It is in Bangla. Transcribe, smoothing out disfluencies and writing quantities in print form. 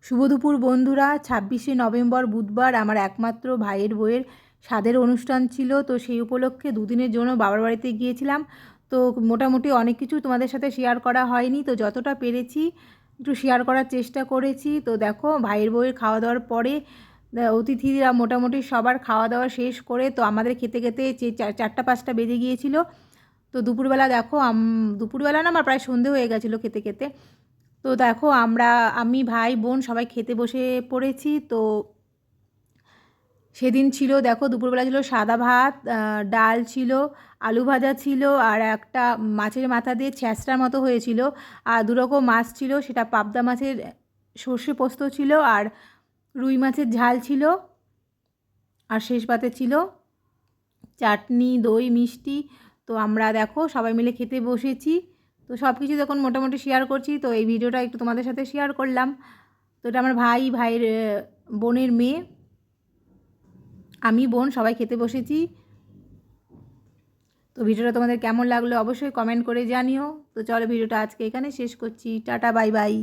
শুভ দুপুর বন্ধুরা। 26শে নভেম্বর বুধবার আমার একমাত্র ভাইয়ের বউয়ের স্বাদের অনুষ্ঠান ছিল। তো সেই উপলক্ষে দুদিনের জন্য বাবার বাড়িতে গিয়েছিলাম। তো মোটামুটি অনেক কিছু তোমাদের সাথে শেয়ার করা হয়নি, তো যতটা পেরেছি একটু শেয়ার করার চেষ্টা করেছি। তো দেখো ভাইয়ের বউয়ের খাওয়া দাওয়ার পরে অতিথিরা মোটামুটি সবার খাওয়া দাওয়া শেষ করে তো আমাদের খেতে খেতে 4টা-5টা বেজে গিয়েছিল। তো দুপুরবেলা দেখো দুপুরবেলা না, আমার প্রায় সন্ধে হয়ে গেছিলো খেতে খেতে। তো দেখো আমি ভাই বোন সবাই খেতে বসে পড়েছি। তো সেদিন ছিল দেখো দুপুরবেলা ছিল সাদা ভাত, ডাল ছিল, আলু ভাজা ছিল, আর একটা মাছের মাথা দিয়ে ছ্যাঁচড়ার মতো হয়েছিল, আর দুরকম মাছ ছিল, সেটা পাবদা মাছের সর্ষে পোস্ত ছিল, আর রুই মাছের ঝাল ছিল, আর শেষ পাতে ছিল চাটনি, দই, মিষ্টি। তো আমরা দেখো সবাই মিলে খেতে বসেছি। তো সব কিছু যখন মোটামুটি শেয়ার করছি, তো এই ভিডিওটা একটু তোমাদের সাথে শেয়ার করলাম। তো এটা আমার ভাইয়ের বোনের মেয়ে, আমি, বোন সবাই খেতে বসেছি। তো ভিডিওটা তোমাদের কেমন লাগলো অবশ্যই কমেন্ট করে জানিও। তো চলো ভিডিওটা আজকে এখানে শেষ করছি। Tata, bye bye.